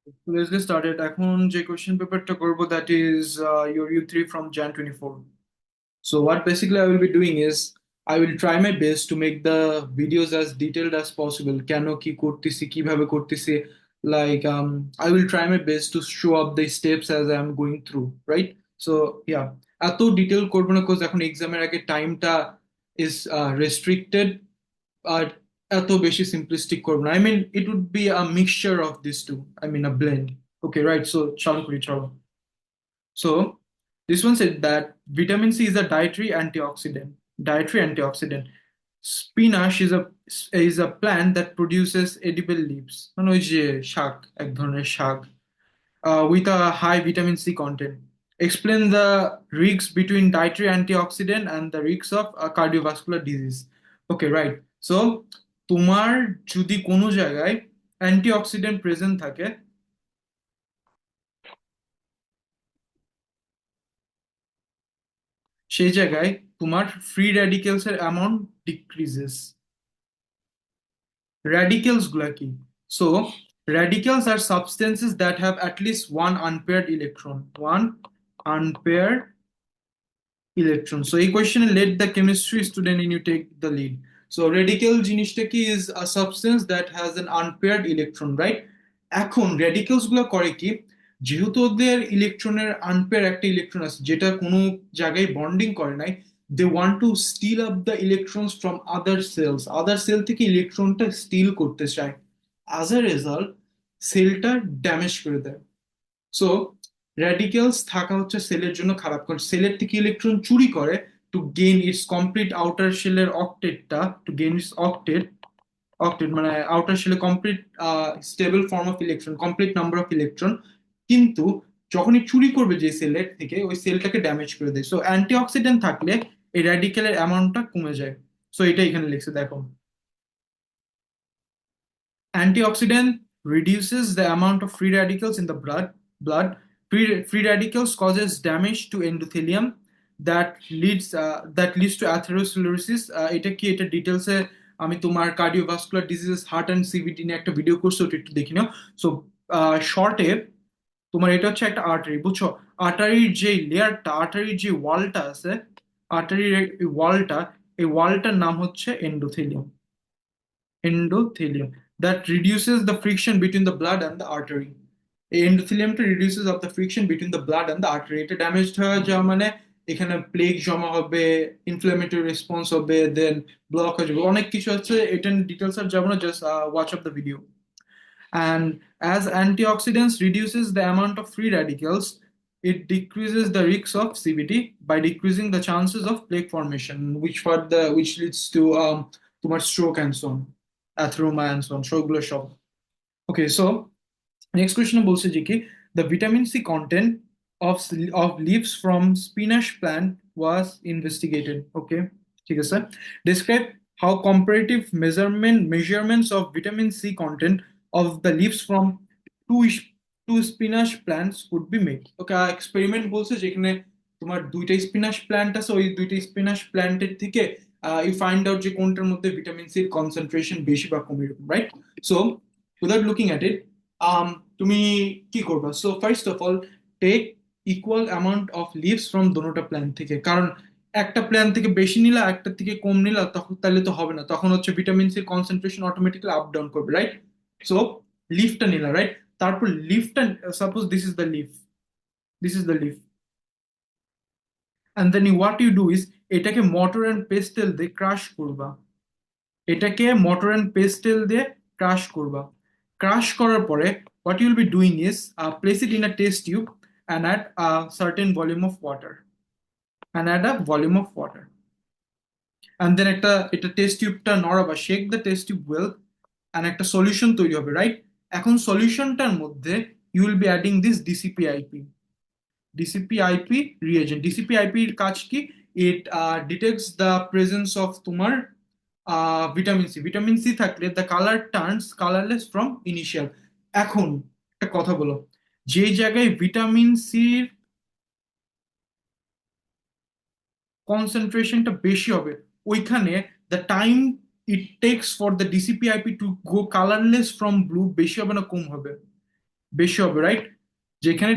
So let's get started. এখন যে question paperটা করবো that is your U3 from Jan 24. So what basically I will be doing is I will try my best to make the videos as detailed as possible. কেন কি করতেছি কিভাবে করতেছি like I will try my best to show up the steps as I am going through, right? So yeah, এত detail করবো না cause এখন এক্সামের আগে টাইমটা is restricted আর এত বেশি simplistic করবো না. I mean it would be a mixture of these two. I mean a blend. Okay, right? So চালু করি চলো. So this one said that vitamin C is a dietary antioxidant. Dietary antioxidant. Spinach is a plant that produces edible leaves. মানে ওই যে শাক, এক ধরনের শাক, with a high vitamin C content. Explain the risks between dietary antioxidant and the risks of cardiovascular disease. Okay, right. So তোমার যদি কোনো জায়গায় অ্যান্টিঅক্সিডেন্ট প্রেজেন্ট থাকে সেই জায়গায় তোমার ফ্রি র্যাডিক্যালস এর অ্যামাউন্ট ডিক্রিজেস। র্যাডিক্যালস গুলা কি? So radicals are substances that have at least one unpaired electron. So এই কোয়েশ্চেনে let the chemistry student in you take the lead. So radical জিনিসটা কি is a substance that has an unpaired electron, right? এখন radicals গুলো করে কি, যেহেতু ওদের ইলেকট্রনের আনপেয়ার একটা ইলেকট্রন আছে যেটা কোনো জায়গায় বন্ডিং করে নাই, they want to steal up the electrons from other cell থেকে ইলেকট্রনটা স্টিল করতে চায়। অ্যাজ আ রেজাল্ট সেলটা ড্যামেজ করে দেয়। সো র্যাডিক্যালস থাকা হচ্ছে সেলের জন্য খারাপ, কারণ সেলের থেকে ইলেকট্রন চুরি করে to gain its complete outer শেলের অক্টেটটা, টু গেইন ইটস অক্টেট মানে আউটার শেলে complete stable form of electron, complete number of electron. কিন্তু যখনই চুরি করবে যে সেলের থেকে, ওই সেলটাকে ড্যামেজ করে দেয়। সো অ্যান্টিঅক্সিডেন্ট থাকলে এই র্যাডিক্যালের অ্যামাউন্টটা কমে যায়। সো এটা এখানে লিখছে দেখো, antioxidant reduces the amount of free radicals in the blood. Free radicals causes damage to endothelium that leads to atherosclerosis. এটা কি, এটা ডিটেলসে আমি তোমার cardiovascular diseases heart and CVT নিয়ে একটা ভিডিও করছি, ওটা একটু দেখে নাও। সো শর্টে তোমার এটা হচ্ছে একটা আর্টারি, বুঝছো? আর্টারির যে লেয়ারটা, আর্টারির যে ওয়ালটা আছে, আর্টারির ওয়ালটা, এই ওয়ালটার নাম হচ্ছে endothelium that reduces the friction between the blood and the artery. এই এন্ডোথেলিয়ামটা reduces of the friction between the blood and the artery. এটা ড্যামেজড হয়ে যাওয়া মানে এখানে প্লেগ জমা হবে, ইনফ্লামেটরি রেসপন্স হবে, দেন ব্লক হয়ে যাবে, অনেক কিছু আছে। এটা ডিটেলস আর যাবো না, just watch of the video. And as antioxidants reduces the amount of free radicals, it decreases the risk of CVT by decreasing the chances of plaque formation, which leads to তোমার stroke and so on, atheroma and so on, সবগুলো সব। Okay, so next question বলছে যে কি, the vitamin C content of leaves from spinach plant was investigated. Okay, ঠিক আছে। Describe how comparative measurements of vitamin C content of the leaves from two two spinach plants could be made. Okay, experiment বলছে যেখানে তোমার দুইটা spinach plant আছে, ওই দুইটা spinach প্ল্যান্টের থেকে ইউ ফাইন্ড আউট যে কোনটার মধ্যে ভিটামিন সির কনসেন্ট্রেশন বেশি বা কম, এরকম, right? So without looking at it, তুমি কি করবা? So first of all, take equal amount of leaves from দোনোটা প্ল্যান থেকে। কারণ একটা প্ল্যান থেকে বেশি নিলা, একটা থেকে কম নিলা, তখন তাহলে তো হবে না, তখন হচ্ছে ভিটামিন সির কনসেন্ট্রেশন অটোমেটিক্যালি আপ ডাউন করবে, রাইট? সো লিফটা নিলা, রাইট? তারপর লিফটা, suppose this is the leaf, and then what you do is এটাকে মটর এন্ড পেস্টেল দিয়ে ক্রাশ করবা। এটাকে মটর এন্ড পেস্টেল দিয়ে ক্রাশ করবা। ক্রাশ করার পরে what you'll be doing is place it in a test tube and add a certain volume of water, and then এটা test টিউবটা নড়াবা, shake the test tube well, and একটা solution তৈরি হবে, রাইট? এখন সলিউশনটার মধ্যে you will be adding this DCPIP reagent. DCPIP এর কাজ কি? It detects the presence of তোমার ভিটামিন সি থাকলে the colour turns colourless from initial. এখন একটা কথা বলো, যে জায়গায় ভিটামিন সির কনসেন্ট্রেশনটা বেশি হবে, ওইখানে the time it takes for the DCPIP to go colourless from blue বেশি হবে না কম হবে? বেশি হবে, রাইট? যেখানে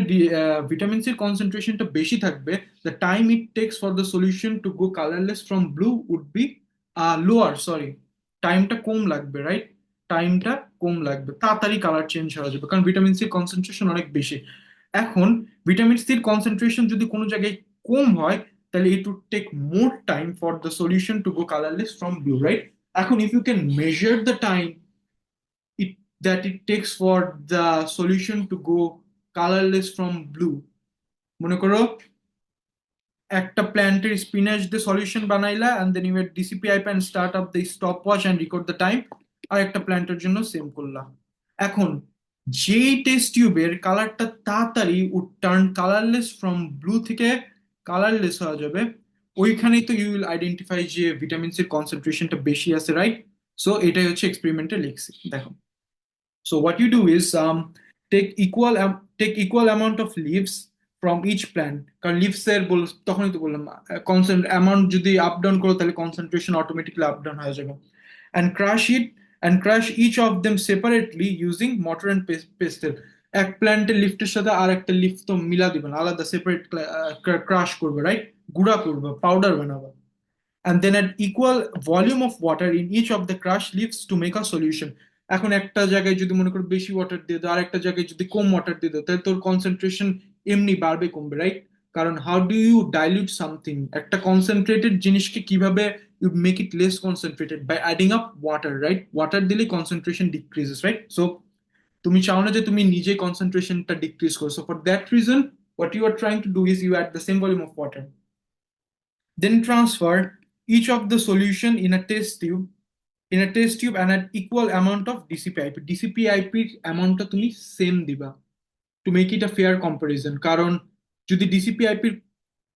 ভিটামিন সির কনসেন্ট্রেশনটা বেশি থাকবে, the time it takes for the solution to go colourless from blue would be lower, sorry, টাইমটা কম লাগবে, রাইট? টাইমটা কম লাগবে, তাড়াতাড়ি কালার চেঞ্জ হয়ে যাবে, কারণ ভিটামিন সির কনসেন্ট্রেশন অনেক বেশি। এখন ভিটামিন সির কনসেন্ট্রেশন যদি কোনো জায়গায় কম হয়, তাহলে it would take more time for the solution to go colourless from blue, right? এখন if you can measure the time it that it takes for the solution to go colorless from blue, মনে করো একটা প্ল্যান্টের spinach দিয়ে solution বানাইলা and then you had DCPIP and start up the stopwatch and record the time, আর একটা প্ল্যান্টের জন্য same করলা। এখন যেই টেস্ট টিউবের কালারটা তাড়াতাড়ি টার্ন কালারলেস ফ্রম ব্লু থেকে কালারলেস হয়ে যাবে, ওইখানেই তো ইউ উইল আইডেন্টিফাই যে ভিটামিন সির কনসেন্ট্রেশনটা বেশি আছে, রাইট? সো এটাই হচ্ছে এক্সপেরিমেন্টে লিখছি, দেখো। So what you do is take equal amount of leaves from each plant. কারণ লিভস এর তখনই তো বললাম কনসেন্ট অ্যামাউন্ট যদি আপ ডাউন করো তাহলে কনসেন্ট্রেশন অটোমেটিক্যালি আপ ডাউন হয়ে যাবে। and crush it and crush each of them separately using mortar and pestle. এক প্ল্যান্টের লিফটের সাথে আর একটা লিফট তো মিলা দিবে না, আলাদা সেপারেট ক্রাশ করবে, রাইট? গুঁড়া করবে, পাউডার বানাবে। and then add equal volume of water in each of the crushed leaves to make a solution. এখন একটা জায়গায় যদি মনে করো বেশি ওয়াটার দিয়ে দাও, আর একটা জায়গায় যদি কম ওয়াটার দিয়ে দাও, তাহলে তোর কনসেন্ট্রেশন এমনি বাড়বে কমবে, রাইট? কারণ how do you dilute something, একটা কনসেন্ট্রেটেড জিনিসকে কিভাবে you make it less concentrated? By adding up water, right? Water দিলে কনসেন্ট্রেশন ডিক্রিজেস, রাইট? সো তুমি চাও না যে তুমি নিজে কনসেন্ট্রেশনটা ডিক্রিজ করো, so for that reason what you are trying to do is you add the same volume of water. Then transfer each of the solution in a test tube and an equal amount of DCPIP. DCPIP অ্যামাউন্টটা তুমি same দিবা to make it a fair comparison. কারণ যদি ডিসিপিআইপি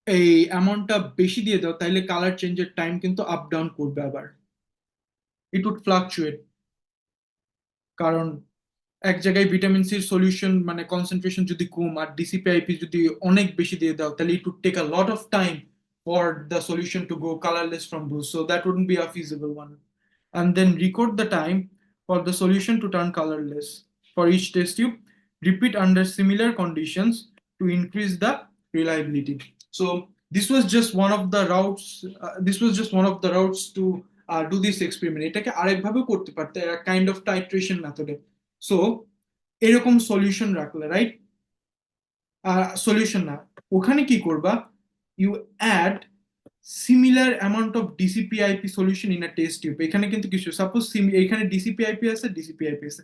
এই অ্যামাউন্টটা বেশি দিয়ে দাও, তাহলে কালার চেঞ্জের টাইম কিন্তু আপ ডাউন করবে, আবার ইট উড ফ্লাকচুয়েট। কারণ এক জায়গায় ভিটামিন সির সলিউশন মানে কনসেন্ট্রেশন যদি কম আর ডিসিপিআইপি যদি অনেক বেশি দিয়ে দাও, তাহলে it would take a lot of time for the solution to go colourless from blue, so that wouldn't be a feasible one. And then record the time for the solution to turn colorless for each test tube. Repeat under similar conditions to increase the reliability. So this was just one of the routes to do this experiment. এটাকে আরেকভাবে করতে পারতে, kind of titration মেথডে। So এরকম solution রাখলে, right? Solution না, ওখানে কি করবা, you add similar amount of DCPIP solution in a test tube. এখানে কিন্তু কিছু সাপোজ এখানে ডিসিপিআইপি আছে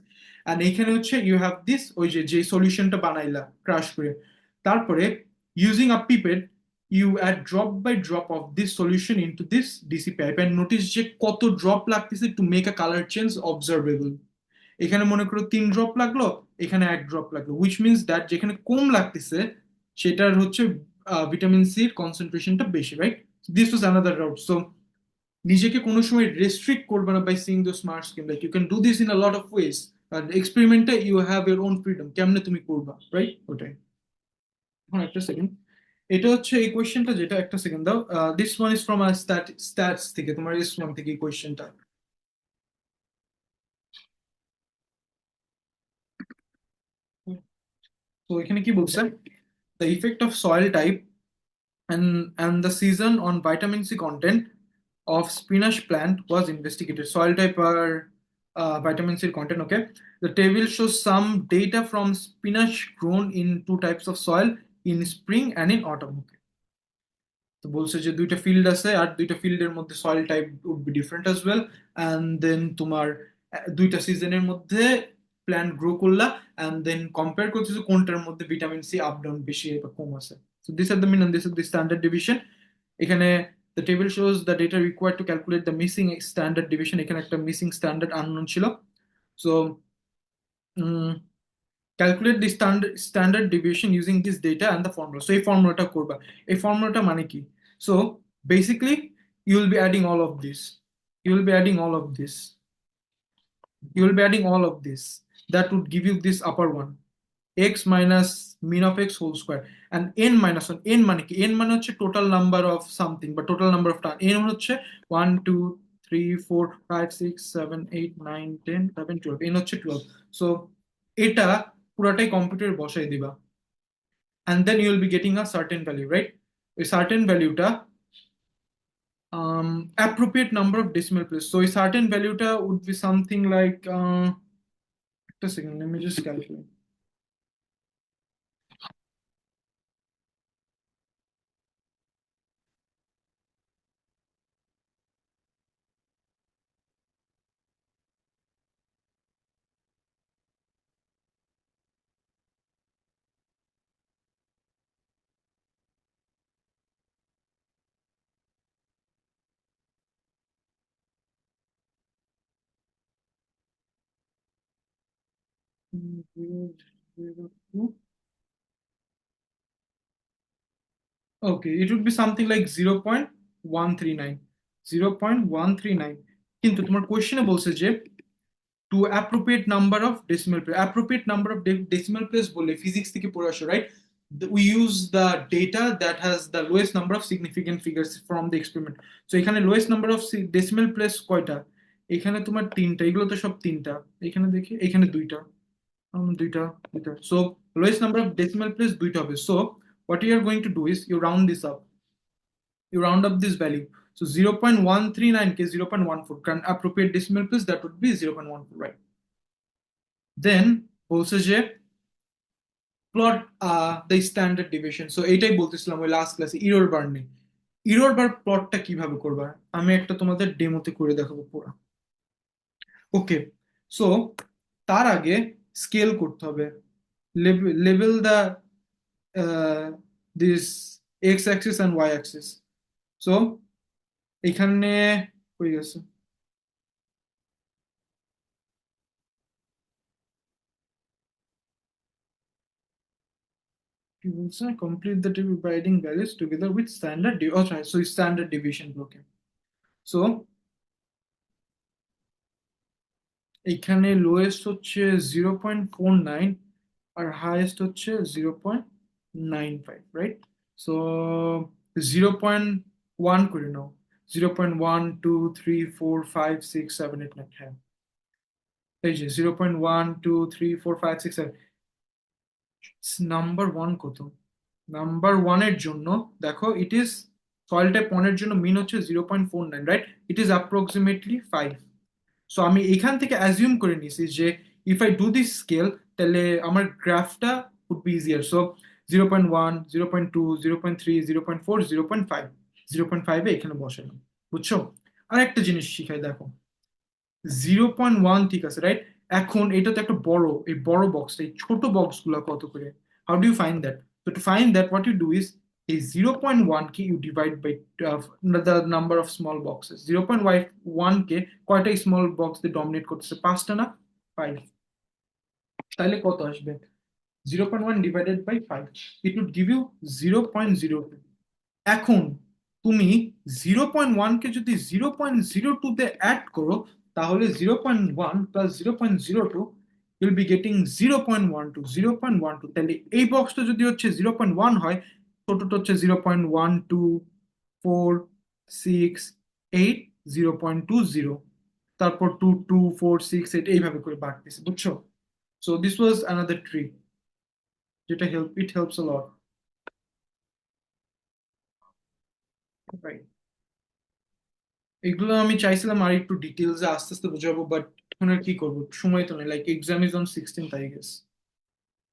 আর এখানে হচ্ছে ইউ হ্যাভ দিস, ওই যে সলিউশনটা বানাইলা ক্রাশ করে, তারপরে using a pipette you add drop by drop of this solution into this DCPIP and notice যে কত ড্রপ লাগতেছে to make a colour change observable. এখানে মনে করো 3 ড্রপ লাগলো, এখানে 1 ড্রপ লাগলো, উইচ মিনস দ্যাট যেখানে কম লাগতেছে সেটার হচ্ছে ভিটামিন সির কনসেন্ট্রেশনটা বেশি, right? This was another route. So নিজেকে কোনো সময় রেস্ট্রিক্ট করবে না by seeing the smart scheme, like you can do this in a lot of ways. আর এক্সপেরিমেন্টে you have your own freedom, কেমনে তুমি করবা, রাইট? ওটাই। এখন একটা সেকেন্ড, এটা হচ্ছে এই কোয়েশ্চেনটা, যেটা একটা সেকেন্ড দাও, this one is from stats থেকে, তোমার S1 থেকে এই কোয়েশ্চেনটা। তো এখানে কি বলছে, the effect of soil type and the season on vitamin C content of spinach plant was investigated. Soil type or vitamin C content. Okay, the table shows some data from spinach grown in 2 types of soil in spring and in autumn. Okay, তো বলছে যে দুইটা field আছে আর দুইটা ফিল্ডের মধ্যে soil type would be different as well, and then তোমার দুইটা সিজনের মধ্যে প্ল্যান্ট গ্রো করলা, অ্যান্ড দেন কম্পেয়ার করতেছে কোনটার মধ্যে ভিটামিন সি আপ ডাউন বেশি বা কম আছে। So this are the mean and this is the standard deviation. এখানে the table shows the data required to calculate the missing standard deviation, এখানে একটা মিসিং স্ট্যান্ডার্ড আননোন ছিল। So calculate the standard deviation using this data and the formula. So এই ফর্মুলাটা করবা। এই ফর্মুলাটা মানে কি? So basically you will be adding all of this, you will be adding all of this, you will be adding all of this. That would give you this upper one, x minus mean of x whole square, and n minus 1, n মানে কি? n মানে হচ্ছে total number of something বা total number of turn. n হচ্ছে 1 2 3 4 5 6 7 8 9 10 11 12, n হচ্ছে 12। So এটা পুরাটাই কম্পিউটারে বসাই দিবা, and then you will be getting a certain value, right? A certain valueটা appropriate number of decimal place. So a certain valueটা would be something like একটা second, let me just calculate. Zero, zero, two. Okay, it would be something like 0.139, 0.139, কিন্তু তোমার কোয়েশ্চেনে বলছে যে to appropriate number of decimal place, appropriate number of decimal place বলে physics থেকে পড়ে আসো, right? We use the data that has the lowest number of significant figures from the experiment. So এখানে lowest number of decimal place কয়টা? এখানে তোমার তিনটা, এগুলো তো সব তিনটা। এখানে দেখি, এখানে দুইটা, দুইটা, দুইটা। So lowest number of decimal place দুইটা হবে। So what you are going to do is you round this up, you round up this value. So 0.139 ke 0.14, কারণ appropriate decimal place that would be 0.14, right? Then বলছে যে plot the standard division. So এইটাই বলতেছিলাম ওই last ক্লাসে error বার নেই। Error বার প্লটটা কিভাবে করবা আমি একটা তোমাদের ডেমোতে করে দেখাবো পুরো। ওকে, সো তার আগে স্কেল করতে হবে, লেভেল the this x axis and y axis. So এখানে হয়ে গেছে, কি বলছে, complete the dividing values together with standard, so standard deviation ব্লকে। সো এখানে লোয়েস্ট হচ্ছে 0.49 আর হাইয়েস্ট হচ্ছে 0.95, রাইট? সো 0.1 করে নাও, 0.1 2 3 4 5 6 7 8 9, হ্যাঁ এই যে 0.1 2 3 4 5 6 7। নাম্বার ওয়ান কত? নাম্বার ওয়ানের জন্য দেখো, ইট ইজ সয়েল টাইপ ওয়ানের জন্য মিন হচ্ছে 0.49, right? It is approximately 5। So আমি এখান থেকে অ্যাজিউম করে নিছি যে if I do this scale তাহলে আমার গ্রাফটা উড বি ইজিয়ার। সো 0.1, 0.2, 0.3, 0.4, 0.5, 0.5-এ এখানে বসালাম, বুঝছো? আর একটা জিনিস শিখাই দেখো, 0.1 ঠিক আছে, রাইট? এখন এটা তো একটা বড়, এই বড় বক্সটা, এই ছোট বক্স গুলা কত করে? How do you find that? So to find that, what you do is a 0.1 K you divide by the number of small boxes. 0.1 কে কয়টা স্মল বক্স দিয়ে ডমিনেট করতেছে? পাঁচটা না 5? তাহলে কত আসবে? 0.1 divided by 5, it would give you 0.02. এখন তুমি 0.1 কে যদি 0.02 তে অ্যাড করো তাহলে 0.1 প্লাস 0.02 you'll be getting 0.12, 0.12। তাহলে এই বক্সটা যদি হচ্ছে 0.1 হয়, ছোটটা হচ্ছে 0.1 2 4 6 8, 0.20, তারপর 2 2 4 6 8 এইভাবে করে বাড়তেছে, বুঝছো? So this was another trick যেটা it helps a lot, right? এগুলো আমি চাইছিলাম আর একটু ডিটেলসে আস্তে আস্তে বোঝাবো, বাট এখন আর কি করবো, সময় তো নেই, like exam is on 16th, I guess.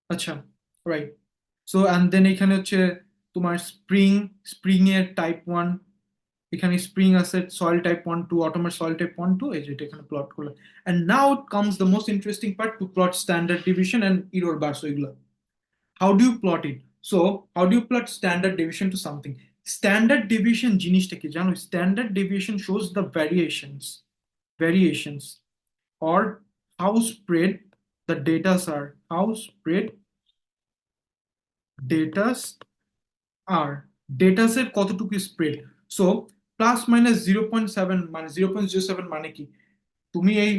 আচ্ছা, রাইট। সো অ্যান্ড দেন এখানে হচ্ছে তোমার স্প্রিং এর টাইপ 1, এখানে স্প্রিং আছে সয়েল টাইপ 1 2, অটোমের সয়েল টাইপ 1 2, এই যেটা এখানে প্লট করলাম। And now it comes the most interesting part, to plot standard deviation and error bars, ওইগুলো how do you plot it? So how do you plot standard deviation to something? Standard deviation জিনিসটা কি জানো? Standard deviation shows the variations or how spread the data are, how spread data are, data set কতটুকু spread. So plus minus 0.7 মানে 0.07 মানে কি? তুমি এই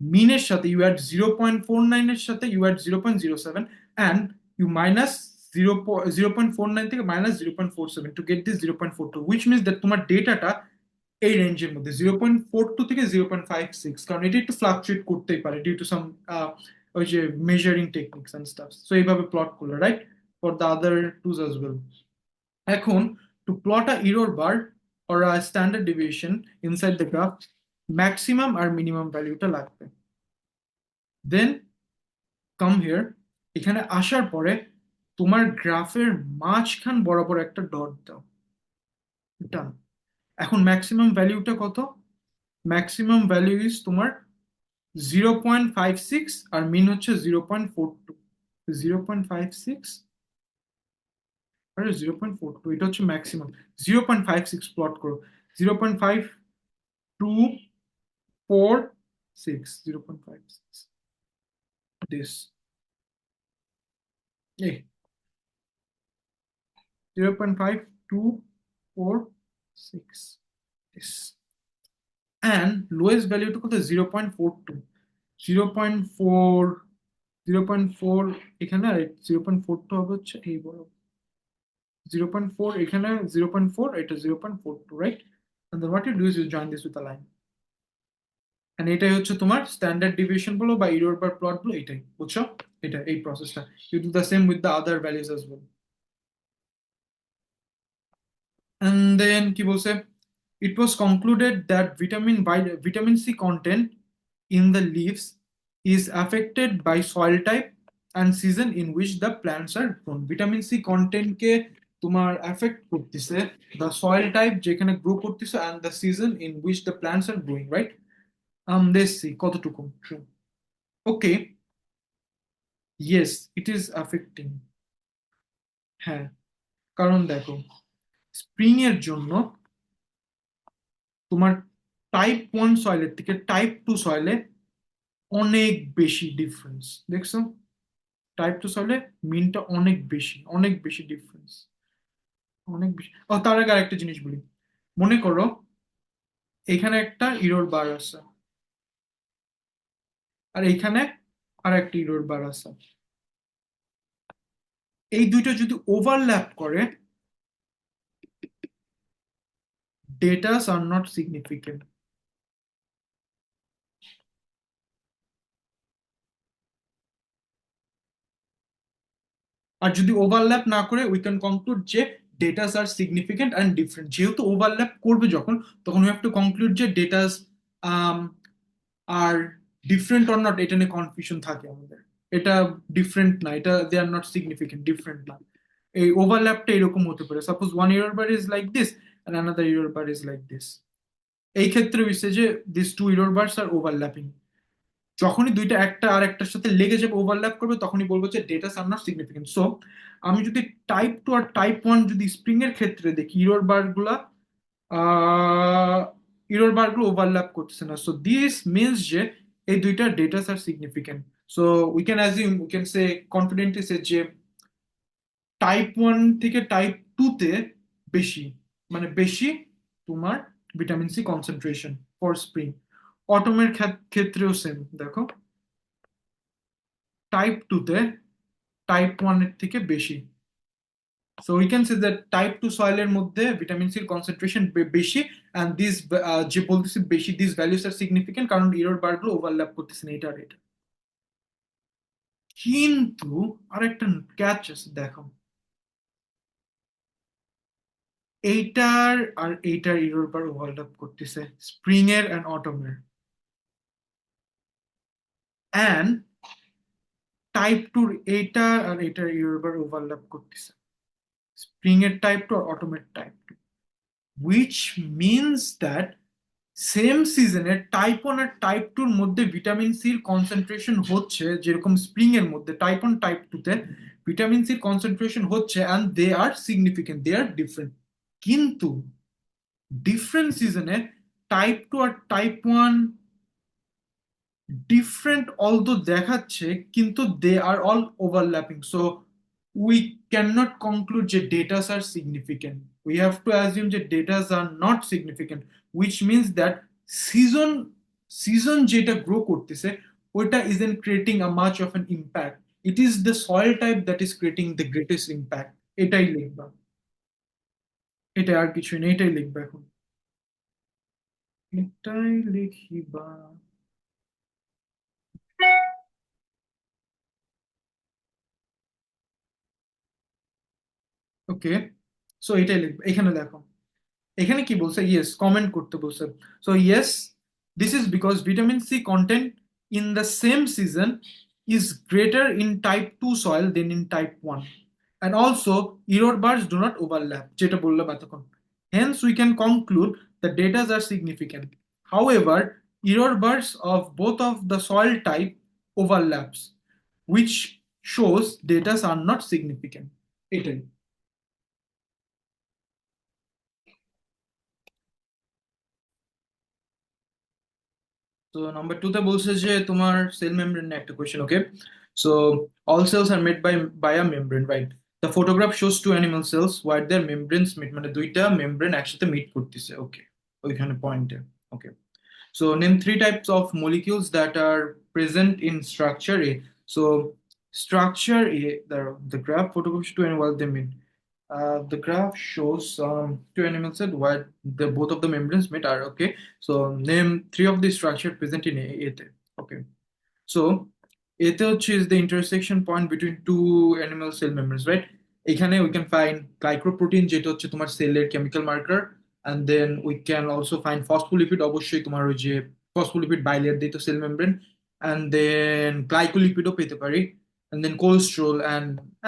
মিনের সাথে ইউ অ্যাড 0.49 এর সাথে you add 0.07 and you minus 0.49 থেকে minus 0.47 to get this 0.42, which means that তোমার ডেটাটা এই রেঞ্জের মধ্যে 0.42 থেকে 0.56, কারণ এটা একটু ফ্লাকচুয়েট করতেই পারে ডিউ টু সাম ওই যে measuring techniques and stuff. So এইভাবে প্লট করলো, right, for the other twos as well. এখন to plot a error bar or a standard deviation inside the graph, maximum আর মিনিমাম ভ্যালুটা লাগবে। দেন কাম হিয়ার, এখানে আসার পরে তোমার গ্রাফের মাঝখান বরাবর একটা ডট দাও, ডান। এখন ম্যাক্সিমাম ভ্যালুটা কত? ম্যাক্সিমাম ভ্যালু ইজ তোমার 0.56 আর মিন হচ্ছে 0.42। 0.56 আরে 0.42, এটা হচ্ছে ম্যাক্সিমাম। 0.56 প্লট করো। 0.5246, 0.56 দিস, এই 0.5246 দিস, অ্যান্ড লোয়েস্ট ভ্যালুটা কত? 0.42, 0.4, 0.4 এখানে, আর 0.42 হবে হচ্ছে এই বড় 0.4 এখানে, 0.4 এটা 0.42, right? And then what you do is you join this with a line. And এটাই হচ্ছে তোমার স্ট্যান্ডার্ড ডিভিয়েশন বলো বা ইরর বার প্লট বলো, এটাই বুঝছো? এটা এই প্রসেসটা you do the same with the other values as well. And then কি বলছে? It was concluded that vitamin C content in the leaves is affected by soil type and season in which the plants are grown. Vitamin C content কে তোমার effect করতেছে the soil type যেখানে grow করতেছে and the season in which the plants are growing, right? Let's see কতটুকু true. Okay, yes, it is affecting. হ্যাঁ, কারণ দেখো, spring এর জন্য তোমার টাইপ 1 সয়েলের থেকে টাইপ 2 সয়েলে অনেক বেশি ডিফারেন্স দেখছো। টাইপ 2 সয়েলে মিনটা অনেক বেশি, অনেক বেশি ডিফারেন্স, অনেক বেশি। ও তার আগে আরেকটা জিনিস বলি, মনে করো এখানে একটা ইরর বার আছে আর এইখানে আর একটা ইরর বার আছে, এই দুইটা যদি ওভারল্যাপ করে, ডেটাস আর নট সিগনিফিকেন্ট। আর যদি ওভারল্যাপ না করে উই ক্যান কনক্লুড যে datas are significant and different. যেহেতু ওভারল্যাপ করবে যখন, তখন উই হ্যাভ টু কনক্লুড যে datas are different or not, এটা নিয়ে কনফিউশন থাকে আমাদের। এটা ডিফারেন্ট না, এটা they are not significant, different না। এই ওভারল্যাপটা এরকম হতে পারে, suppose one year bar is like this and another year bar is like this. এই ক্ষেত্রে হচ্ছে যে this two year bars are overlapping. যখনই দুইটা একটা আর একটার সাথে লেগে যাবে, ওভারল্যাপ করবে, তখনই বলবো যে datas are not significant. So আমি যদি টাইপ 2 আর টাইপ 1 যদি স্প্রিং এর ক্ষেত্রে দেখি, ইরর বার গুলো ওভারল্যাপ করতেছে না, সো দিস মিনস যে এই দুইটা datas are significant. So we can say confidently say যে টাইপ 1 থেকে টাইপ 2 তে বেশি, মানে বেশি তোমার vitamin C concentration for spring. অটমের ক্ষেত্রেও সেম দেখো, টাইপ 2 তে টাইপ 1 এর থেকে বেশি। So we can say that type 2 সয়েলের মধ্যে ভিটামিন সির কনসেন্ট্রেশন বেশি, অ্যান্ড দিস যে বলতেছি বেশি, দিস ভ্যালুস আর সিগনিফিকেন্ট, কারণ ইরর বার গুলো ওভারল্যাপ করতেছে না এটা আর এটা। কিন্তু আরেকটা ক্যাচ আছে দেখো, এইটার আর এইটার ইরর বার ওভারল্যাপ করতেছে, স্প্রিং এর অ্যান্ড অটমের। অ্যান্ড টাইপ 2 এইটা আর এটার ইরর বার ওভারল্যাপ করতেছে, স্প্রিং এর টাইপ 2 আর অটোমের type 2, which means that same সিজনে টাইপ 1 আর টাইপ 2 এর মধ্যে ভিটামিন সির কনসেন্ট্রেশন হচ্ছে, যেরকম স্প্রিং এর মধ্যে টাইপ 1 টাইপ 2 তে ভিটামিন সির কনসেন্ট্রেশন হচ্ছে, and they are significant, they are different. কিন্তু ডিফারেন্ট সিজনে টাইপ 2 আর টাইপ 1 ডিফারেন্ট অলদো দেখাচ্ছে, কিন্তু they are all overlapping. So we can not conclude যে datas are significant, we have to assume যে datas are not significant, which means that season season যেটা grow করতেছে ওইটা isn't creating a much of an impact, it is the soil type that is creating the greatest impact. এটাই লিখবা, এটা আর কিছুই নেই, এটাই লিখবা এখন, এটাই লিখিবা। ওকে, সো এটাই লিখবে। এখানে দেখো, এখানে কি বলছে, ইয়েস কমেন্ট করতে বলছে। So yes, this is because vitamin C content in the same season is greater in type 2 soil than in type 1, and also error bars do not overlap, যেটা বললাম এতক্ষণ। Hence we can conclude the data are significant. However, error bars of both of the soil type overlaps, which shows data are not significant. এটাই। তো number two তে বলছে যে তোমার cell membrane একটা question, okay. So all cells are made by a membrane, right? The photograph shows two animal cells where their membranes meet, মানে দুইটা membrane একসাথে মিট করতেছে, ওকে, ওইখানে পয়েন্টে। ওকে, so name three types of molecules that are present in structure A. So structure A, the graph photographs two animals they meet. The graph shows two animals that where the both of the membranes meet are, okay. So name three of the structure present in A. তে, okay. So এতে হচ্ছে is the intersection point between two animal cell membranes, right? এখানে we can find glycoprotein, যেটা হচ্ছে তোমার সেলের chemical marker, and then we can also find phospholipid, অবশ্যই তোমার ওই যে ফসফোলিপিড বাইলেয়ার দিয়ে তো সেল মেমব্রেন, and then গ্লাইকোলিপিডও পেতে পারি, and then cholesterol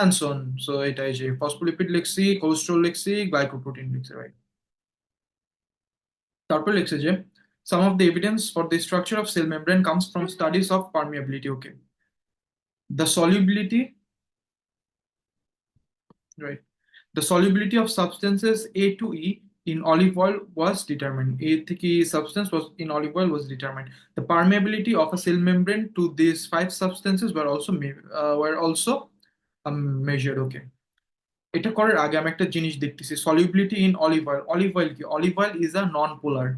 and so on. So এটাই যে ফসফোলিপিড লিখছি, কোলেস্ট্রল লিখছি, গ্লাইকোপ্রোটিন লিখছি, রাইট? তারপর লিখছে যে some of the evidence for the structure of cell membrane comes from studies of permeability, okay. The solubility, right? The solubility of substances A to E in olive oil was determined. A থেকে substance was in olive oil was determined. The permeability of a cell membrane to these five substances were also measured. Okay. এটা করার আগে আমি একটা জিনিস দেখতেছি, solubility in olive oil. Olive oil কি? Olive oil is a non-polar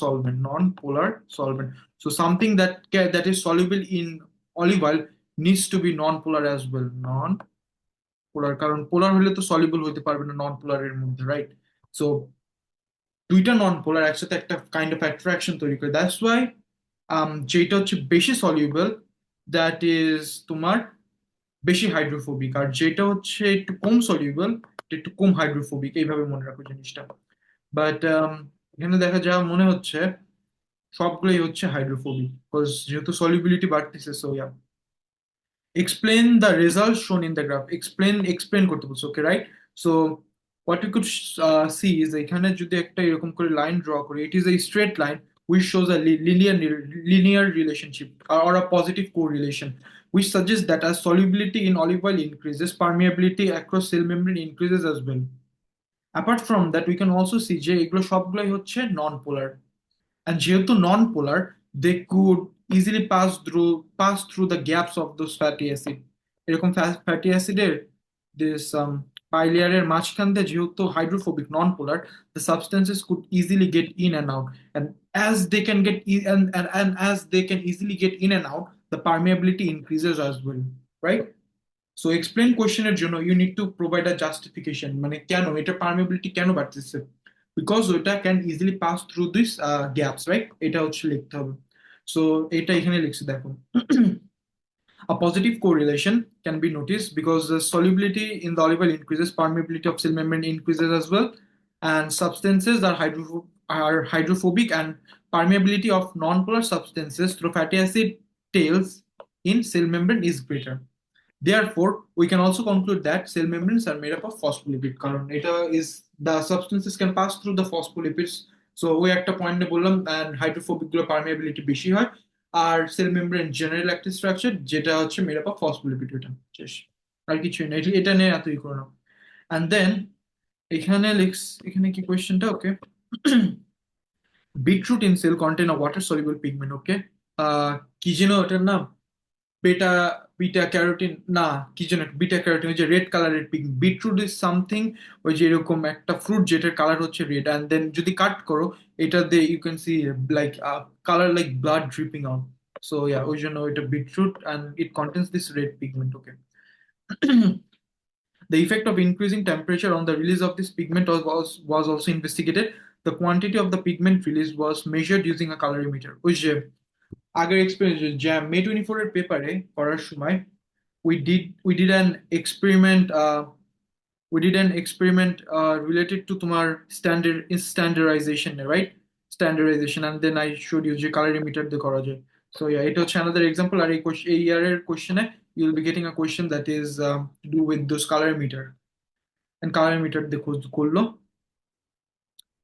solvent. Non-polar solvent. So something that is soluble in olive oil needs to be non-polar as well. Non-polar, কারণ পোলার হলে তো সলিবল হতে পারবে না নন পোলারের মধ্যে, রাইট? সো দুইটা নন পোলার একসাথে একটা কাইন্ড অফ অ্যাট্রাকশন তৈরি করে, দ্যাটস ওয়াই যেটা হচ্ছে বেশি সলিউবল দ্যাট ইজ তোমার বেশি হাইড্রোফোবিক, আর যেটা হচ্ছে একটু কম সলিউবল একটু কম হাইড্রোফোবিক। এইভাবে মনে রাখো জিনিসটা। বাট এখানে দেখা যা মনে হচ্ছে সবগুলোই হচ্ছে হাইড্রোফোবিক, বিকজ যেহেতু সলিবিলিটি বাড়তেছে। So yeah, explain the results shown in the graph. Explain করতে বলছো, okay, right? So what you could see is এখানে যদি একটা এরকম করে লাইন ড্র করি, it is a straight line which shows a linear relationship, or a positive correlation, which suggests that as solubility in olive oil increases, permeability across cell membrane increases as well. Apart from that, we can also see যে এগুলো সবগুলোই হচ্ছে নন পোলার, and যেহেতু non-polar, they could easily pass through the gaps of those fatty acid. এরকম fatty অ্যাসিডের this bilayer মাঝখান দিয়ে যেহেতু hydrophobic non-polar, the substances could easily get in and out, and as they can get and as they can easily get in and out, the permeability increases as well, right? So explain কোশ্চেনের জন্য you need to provide a justification, মানে কেন এটা permeability কেন বাড়তেছে, because ওইটা can easily pass through this gaps, right? এটা হচ্ছে লিখতে হবে। সো এটা এখানে লিখছি দেখো, a positive correlation can be noticed because the solubility in the olive oil increases, permeability of cell membrane increases as well, and substances are hydrophobic, and permeability of non-polar substances through fatty acid tails in cell membrane is greater. Therefore, we can also conclude that cell membranes are made up of phospholipid. কারণ এটা is the substances can pass through the phospholipids. So ওই একটা পয়েন্টে বললাম, and hydrophobic গুলো permeability বেশি হয়, আর cell membrane general একটা স্ট্রাকচার যেটা হচ্ছে মেড আপ অফ ফসফোলিপিড। এটা শেষ, আর কিছুই না। এটা নিয়ে এতই করে নাও। অ্যান্ড দেন এখানে কি কোয়েশ্চেনটা, okay. Beetroot in cell contain a water soluble pigment, okay. কি যেন ওটার নাম, বেটা বিটা ক্যারোটিন না, কি যেন বিটা ক্যারোটিন, ওই যে রেড কালারের পিগ। বিটরুট ইজ সামথিং, ওই যে এরকম একটা ফ্রুট যেটার কালার হচ্ছে রেড, অ্যান্ড দেন যদি কাট করো এটা দিয়ে you can see like colour like blood dripping out. So yeah, ওই জন্য ওইটা beetroot, and it contains this red pigment, okay. The effect of increasing temperature on the release of this pigment was also investigated. The quantity of the pigment released was measured using a colorimeter. ওই যে আগের experience, jam মে 24 এর পেপারে করার সময় we did an experiment related to তোমার standardization, right? Standardization, and then I showed you যে calorimeter দিয়ে করা যায়. So yeah, এটা হচ্ছে another example. আর এই year question you'll be getting a question that is to do with those calorimeter, and calorimeter দিয়ে করলো.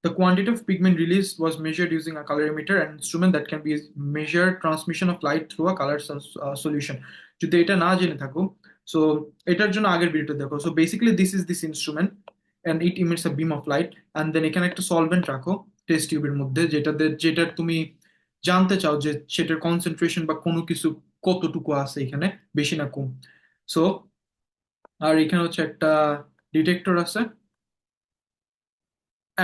The quantity of pigment released was measured using a colorimeter, an instrument that can be measure transmission of light through a color solution. যদি এটা না জেনে থাকো, so এটার জন্য আগের ভিডিওটা দেখো. So basically this is this instrument and it emits a beam of light, and then এখানে একটা সলভেন্ট রাখো টেস্ট টিউবের মধ্যে, যেটা তুমি জানতে চাও যে সেটার কনসেন্ট্রেশন বা কোনো কিছু কতটুকু আছে এখানে, বেশি না কম. সো আর এখানে হচ্ছে একটা ডিটেক্টর আছে.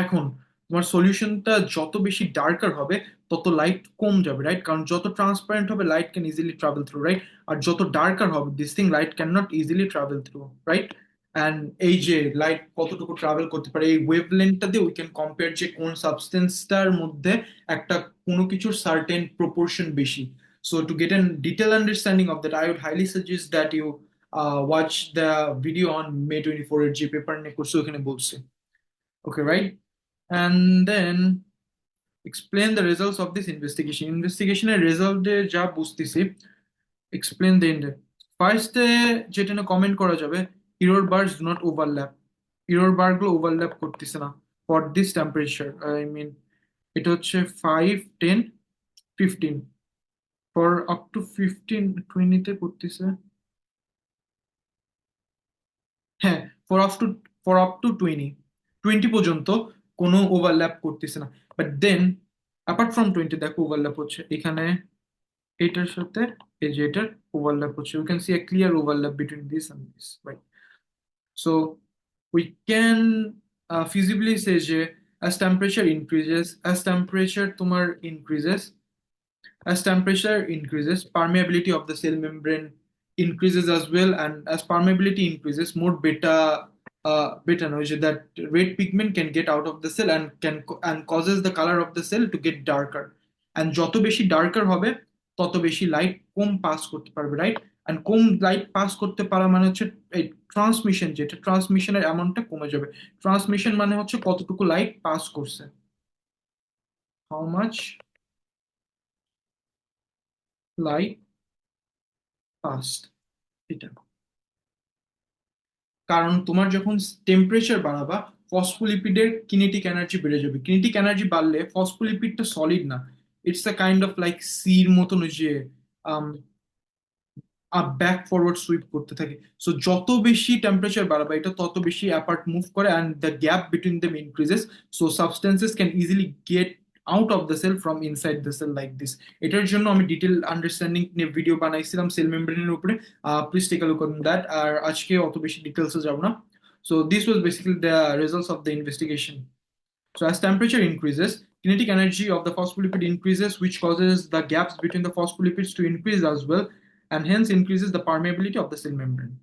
এখন তোমার সলিউশনটা যত বেশি ডার্কার হবে তত লাইট কম যাবে, রাইট? কারণ যত ট্রান্সপারেন্ট হবে light can easily travel through, right? আর যত ডার্কার হবে this thing light can not easily travel through, right? And এই যে লাইট কতটুকু ট্রাভেল করতে পারে এই ওয়েভ লেন্থটা দিয়ে উই ক্যান কম্পেয়ার যে কোন সাবস্টেন্সটার মধ্যে একটা কোনো কিছুর সার্টেন প্রপোর্শন বেশি. So to get an detail understanding of that I would highly suggest that you watch the video on May 24 এর যে পেপার নিয়ে করছে ওখানে বলছে. Okay, right? And then explain the results of this investigation. Investigation এর result এ যা বুঝতেছি, explain the end. First যেটা না কমেন্ট করা যাবে, error bars do not overlap. Error bar গুলো overlap করতেছে না for this temperature. I mean এটা হচ্ছে 5, 10, 15. For up to 15, 20 তে করতেছে. হ্যাঁ, for up to 20 পর্যন্ত কোনো ওভারল্যাপ করতেছে না. বাট দেন অ্যাপার্ট ফ্রম 20 দেখো ওভারল্যাপ হচ্ছে এখানে, এটার সাথে এই যে এটার ওভারল্যাপ হচ্ছে. You can see a clear overlap between this and this, right? So we can feasibly say যে as temperature তোমার increases, as temperature increases, permeability of the cell membrane increases as well, and as permeability increases, more beta noise that red pigment can get out of the cell and causes the color of the cell to get darker. And যত বেশি darker হবে তত বেশি light কম pass করতে পারবে, right? and com light pass করতে পারা মানে হচ্ছে এই ট্রান্সমিশন, যেটা ট্রান্সমিশনের অ্যামাউন্টটা কমে যাবে. ট্রান্সমিশন মানে হচ্ছে কতটুকু লাইট পাস করছে, how much light passed, এটা. কারণ তোমার যখন টেম্পারেচার বাড়াবা ফসফোলিপিডের কিনেটিক এনার্জি বেড়ে যাবে. কিনেটিক এনার্জি বাড়লে ফসফোলিপিডটা সলিড না, it's a kind of like সির মতন, যে ব্যাক ফরওয়ার্ড সুইপ করতে থাকে. সো যত বেশি টেম্পারেচার বাড়াবে এটা তত বেশি অ্যাপার্ট মুভ করে and the gap between them increases. So substances can easily get out of the cell from inside the cell like this. এটার জন্য আমি ডিটেল আন্ডারস্ট্যান্ডিং নিয়ে ভিডিও বানাইছিলাম সেল মেমব্রেনের উপরে. Please take a look on that. আর আজকে অত বেশি ডিটেলসে যাব না. So this was basically the results of the investigation. So as temperature increases, kinetic energy of the phospholipid increases, which causes the gaps between the phospholipids to increase as well, and hence increases the permeability of the cell membrane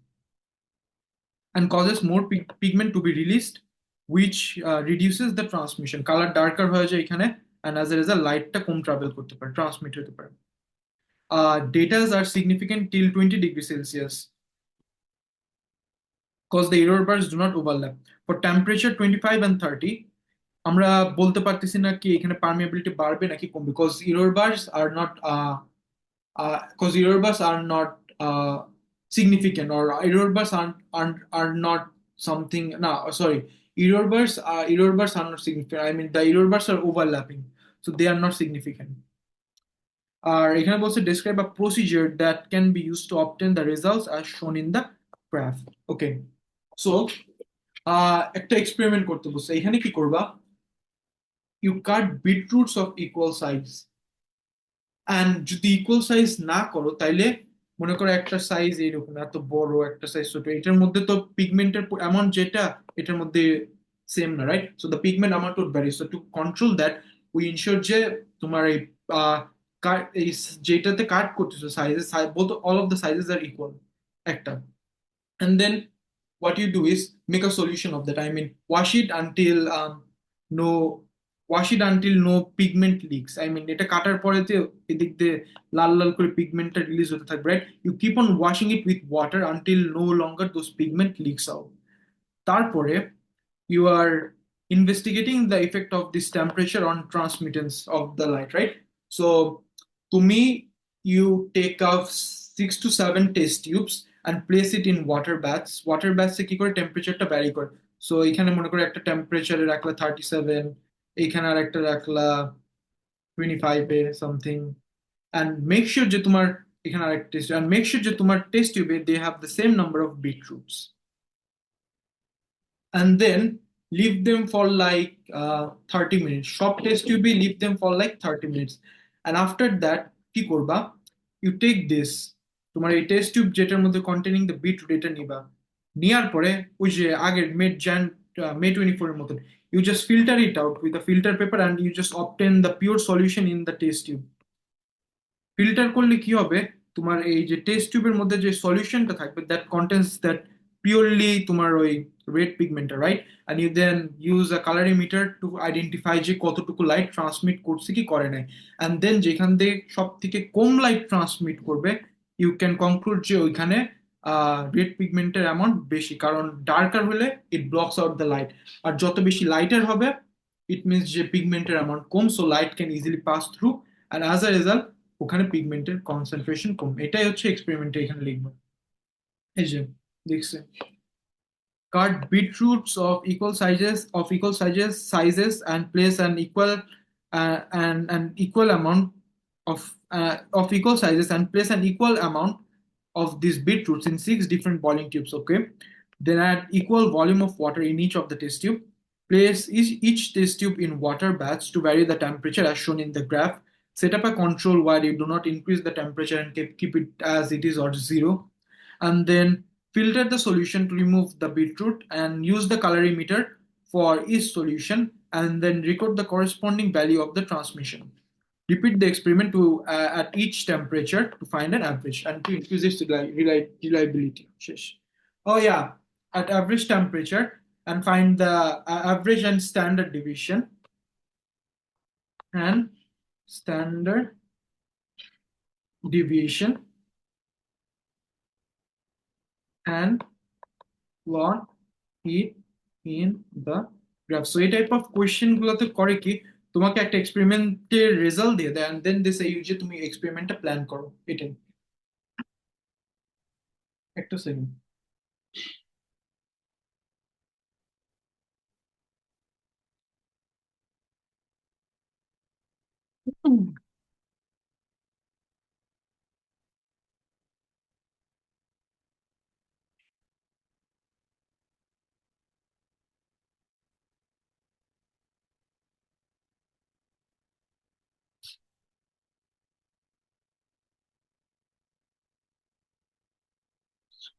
and causes more pigment to be released, which reduces the transmission. Color darker হয়ে যায় এখানে, and as a result lightটা com travel করতে পারে, transmit হতে পারে. Data are significant till 20 degrees Celsius because the error bars do not overlap. For temperature 25 and 30, আমরা বলতে পারতেছি না কি এখানে পারমিয়াবিলিটি বাড়বে নাকি কমবে, because error bars are not significant, or error bars are not something. No, sorry, error bars are not significant. I mean the error bars are overlapping, so they are not significant. আর এখানে বলছে describe a procedure that can be used to obtain the results as shown in the graph. Okay, so একটা experiment করতে বলছে. এখানে কি করবা, you cut beetroots of equal size, and যদি equal size না করো তাইলে মনে করো একটা সাইজ এইরকম, এত বড় একটা সাইজ ছোট, এটার মধ্যে তো পিগমেন্টের অ্যামাউন্ট যেটা এটার মধ্যে সেম না, right? So the pigment amount would vary. So to control that we ensure যে তোমার এই যেটাতে কাট করতেছো sizes, both all of the sizes are equal একটা. And then what you do is make a solution of that. I mean, wash it until no wash it until no pigment leaks, I mean এটা কাটার পরে যে এদিক দিয়ে লাল লাল করে পিগমেন্টটা release হতে থাকবে, right? You keep on washing it with water until no longer those pigment leaks out. তারপরে you are investigating the effect of this temperature on transmittance of the light, right? So to me, you take off 6 to 7 test tubes and place it in water baths. Water baths এ কি করে টেম্পারেচারটা vary করে। So এখানে মনে করো একটা টেম্পারেচারে রাখলা 37, এইখানে আর একটা রাখলা 25 এ সামথিং, and make sure যে তোমার এখানে আরেকটা টেস্ট, and make sure যে তোমার টেস্ট টিউবে they have the same number of beetroots, and then leave them for like 30 minutes. Shop test tube, leave them for like 30 minutes. And after that, কি করবা? You take this, তোমার এই test tube যেটার মধ্যে containing the beetroot এটা নিবা, নেওয়ার পরে ওই যে আগের May 24 এর মতন, you just filter it out with a filter paper and you just obtain the pure solution in the test tube. Filter করলে কি হবে, তোমার এই যে টেস্ট টিউবের মধ্যে যে সলিউশনটা থাকবে দ্যাট কন্টেন্স দ্যাট পিওরলি তোমার ওই red pigment, right? And you then use a colorimeter to identify যে কতটুকু লাইট ট্রান্সমিট করছে কি করে নাই, এন্ড দেন যেখান থেকে সব থেকে কম লাইট ট্রান্সমিট করবে ইউ ক্যান কনক্লুড যে ওইখানে রেড পিগমেন্টের অ্যামাউন্ট বেশি, কারণ ডার্কার হলে it blocks out the light, আর যত বেশি লাইটার হবে ইট মিনস যে পিগমেন্টের অ্যামাউন্ট কম, so light can easily pass through, and as a result ওখানে পিগমেন্টের কনসেন্ট্রেশন কম। এটাই হচ্ছে এক্সপেরিমেন্টে এখানে লিখবো। এই যে দেখছে, cut beetroots of equal sizes and place an equal and an equal amount of equal sizes and place an equal amount of these beetroots in 6 different boiling tubes. Okay, then add equal volume of water in each of the test tube. Place each test tube in water baths to vary the temperature as shown in the graph. Set up a control where you do not increase the temperature and keep it as it is or zero, and then filter the solution to remove the beetroot and use the colorimeter for each solution, and then record the corresponding value of the transmission. Repeat the experiment at each temperature to find an average and to increase its reliability. Oh yeah, at average temperature and find the average and standard deviation and standard deviation and plot it in the graph. So এই type of question গুলোতে করে কি, তোমাকে একটা এক্সপেরিমেন্টের result দিয়ে দেয়, and then they say you যে তুমি এক্সপেরিমেন্টটা প্ল্যান করো। এটাই। একটা সেকেন্ড।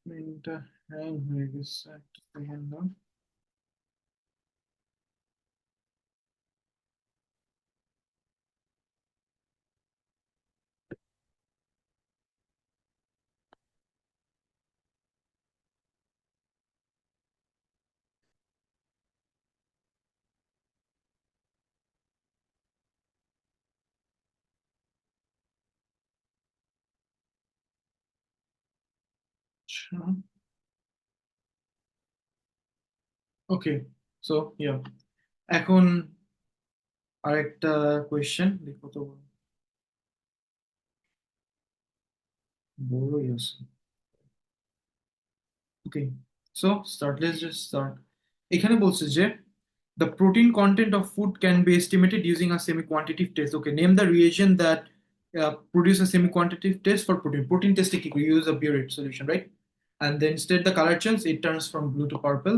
স্ক্রিনটা হ্যাং হয়ে গেছে, একটা সেকেন্ড না। আচ্ছা, ওকে, সো ইয়া, এখন আরেকটা কোয়েশ্চেন দেখো তো, বড়ই আছে। Okay, so start, let's just start. এখানে বলছে যে the protein content of food can be estimated using a semi-quantitative test. Okay, name the reagent that produce a semi-quantitative test for protein. Protein test we use a Beetroot solution, right? And then state the color change. It turns from blue to purple.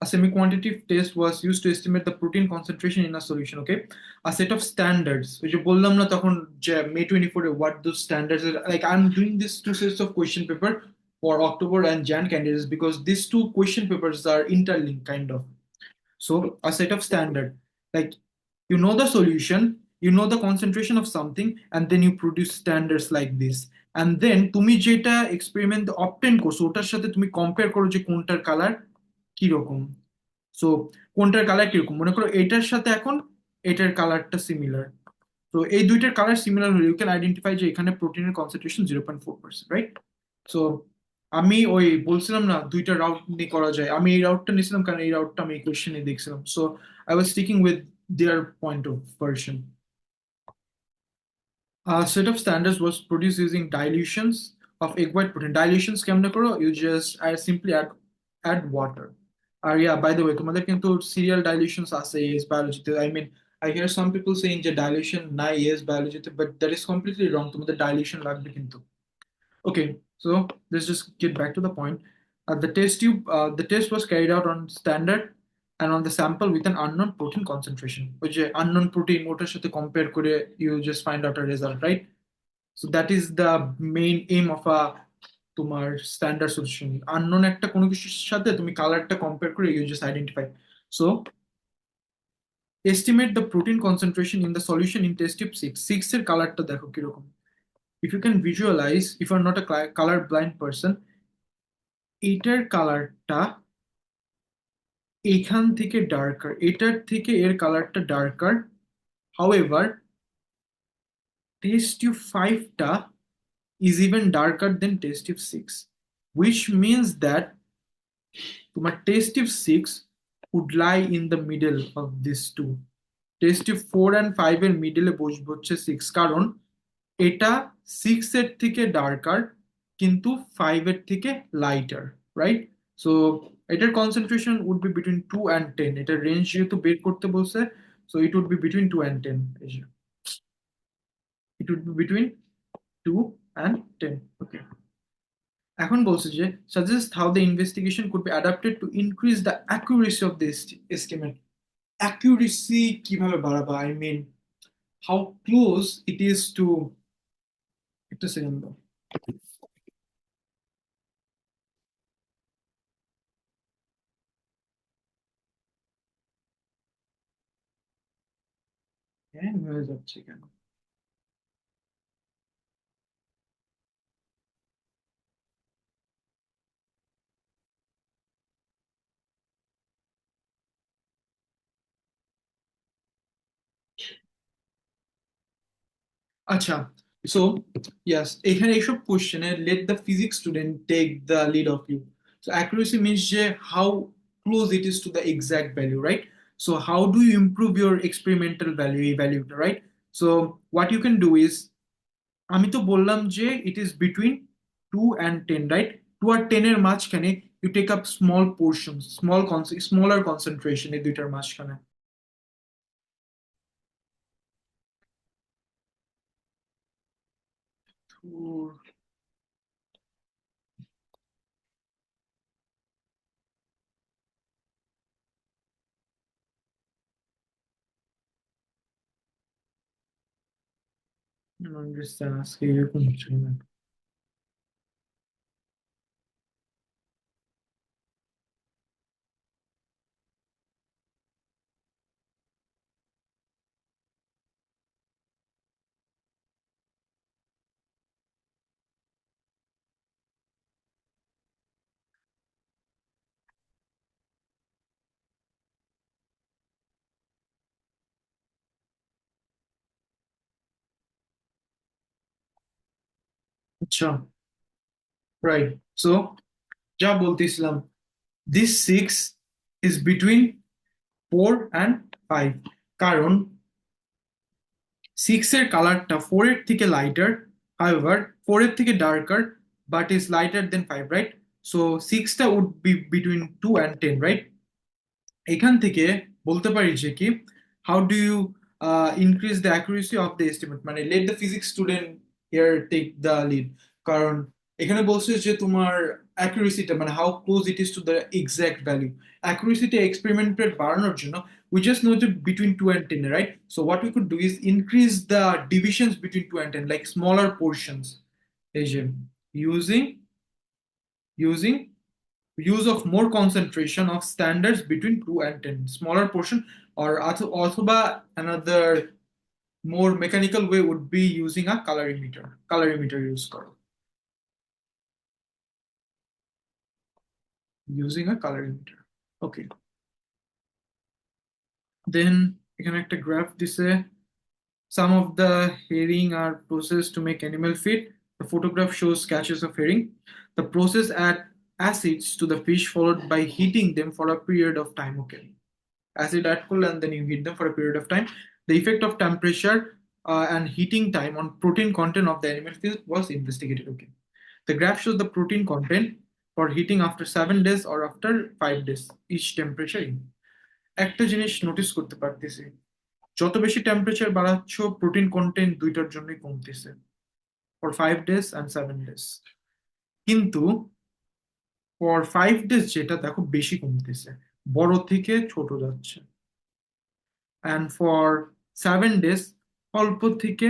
A semi-quantitative test was used to estimate the protein concentration in a solution. Okay, a set of standards. which বললাম না তখন যে May 24 what those standards are. Like I'm doing this 2 sets of question paper for October and Jan candidates because these 2 question papers are interlinked kind of. So a set of standard, like you know the solution, you know the concentration of something, and then you produce standards like this. And then তুমি যেটা experiment obtain করছো ওটার সাথে তুমি compare করো যে কোনটার colour কি রকম। সো কোনটার কালার কিরকম, মনে করো এটার সাথে এখন এটার কালারটা সিমিলার, তো এই দুইটার কালার সিমিলার হলে ইউ ক্যান আইডেন্টিফাই যে এখানে প্রোটিনের কনসেন্ট্রেশন 0.4%, রাইট? সো আমি ওই বলছিলাম না দুইটা রাউট নিয়ে করা যায়, আমি এই রাউটটা নিয়েছিলাম কারণ এই রাউটটা আমি এই কোয়েশ্চেনে দেখছিলাম, so I was sticking with their point of version. A set of standards was produced using dilutions of egg white protein. Dilutions কেমনে করো? You just simply add water. R yeah, by the way, তোমাদের কিন্তু serial dilutions আছে ES biology-তে. I mean, I hear some people saying যে dilution নাই ES biology-তে, but that is completely wrong. তোমাদের dilution লাগবে কিন্তু। Okay, so let's just get back to the point. The test was carried out on standard and on the sample with an unknown protein concentration. which unknown protein ওটার সাথে compare করে you just find out a result, right? So that is the main aim of a তোমার standard solution. Unknown একটা কোনো কিছুর সাথে তুমি কালারটা compare করে you just identify. So estimate the protein concentration in the solution in test tube 6. 6 এর কালারটা দেখো কিরকম। If you can visualize, if you're not a color blind person, এটার কালারটা এখান থেকে ডার্কার, এটার থেকে এর কালারটা ডার্কার। হাউএভার টেস্ট টিউব 5টা is even darker than test tube 6, which means that তোমার test tube 6 would lie in the middle of these two. Test tube 4 and 5 এর মিডলে বসবে হচ্ছে 6, কারণ এটা 6 এর থেকে ডার্কার কিন্তু 5 এর থেকে লাইটার, রাইট? সো এটার concentration would be between 2 and 10, এটার রেঞ্জ যেহেতু বের করতে বলছে, so it would be between 2 and 10, it would be between 2 and 10, okay. এখন বলছে যে suggest how the investigation could be adapted to increase the accuracy of the estimate. Accuracy কিভাবে বাড়াবা, I mean how close it is to, একটা second দাও। হ্যাঁ হয়ে যাচ্ছে কেন? আচ্ছা, সো ইয়াস, এখানে এইসব কোশ্চেনে let the physics student take the lead of you. So accuracy means যে how close it is to the exact value, right? So how do you improve your experimental value, এই ভ্যালুটা, right? So what you can do is, আমি তো বললাম যে it is between 2 and 10, right? 2 আর 10 এর মাঝখানে you take up small portion, smaller concentration এই দুইটার মাঝখানে। আন্ডারস্ট্যান্ড, আজকে এরকম হচ্ছে না। আচ্ছা, রাইট। সো যা বলতেছিলাম, দিস 6 ইজ বিটুইন 4 and 5, কারণ 6 এর কালারটা 4 এর থেকে লাইটার, হাউএভার 4 এর থেকে darker, but is lighter than 5, right? So 6টা would be between 2 and 10, right? এখান থেকে বলতে পারি যে কি, how do you increase the accuracy of the estimate, মানে let the physics student here take the lead. কারণ এখানে বলছে যে তোমার অ্যাকুরেসিটা মানে how close it is to the exact value, অ্যাকুরেসিটা এক্সপেরিমেন্টের বাড়ানোর জন্য we just know that between 2 and 10, right? So what we could do is increase the divisions between 2 and 10, like smaller portions, Asian, using using use of more concentration of standards between 2 and 10, smaller portion, or অথবা another more mechanical way would be using a colorimeter use করো, using a colorimeter, okay. দেন এখানে একটা graph দিছে, some of the herring are processed to make animal feed. The photograph shows catches of herring. The process add acids to the fish followed by heating them for a period of time. Okay, acid add করলে and then you heat them for a period of time. The effect of temperature and heating time on protein content of the animal feed was investigated. Okay, the graph shows the protein content for heating after 7 days or after 5 days each temperature. একটা জিনিস notice করতে পারতেছি, যত বেশি temperature বাড়াচ্ছ protein content দুইটার জন্যই কমতেছে, for 5 days and 7 days। কিন্তু ফর 5 days যেটা দেখো বেশি কমতেছে, বড় থেকে ছোট যাচ্ছে, অ্যান্ড ফর 7 days অল্প থেকে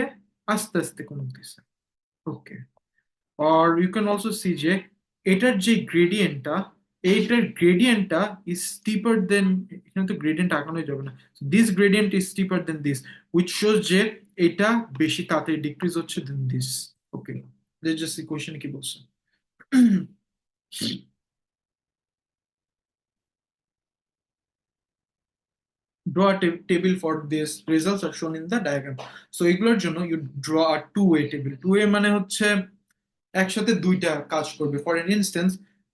আস্তে আস্তে কমতেছে। ওকে, or you can also see যে এটার যে গ্রেডিয়েন্টটা, এইটার গ্রেডিয়েন্টটা ইজ স্টিপার দেন, এখানে তো গ্রেডিয়েন্ট আঁকানোই যাবে না, this gradient is steeper than this, which shows যে এটা বেশি তাড়াতাড়ি ডিক্রিজ হচ্ছে than this. Okay, just question কি বলছে। draw a table for this, results are shown in the diagram। so এগুলোর জন্য you draw a two-way table। two-way মানে হচ্ছে একসাথে দুইটা কাজ করবে। ফর এন ইনস্টেন্স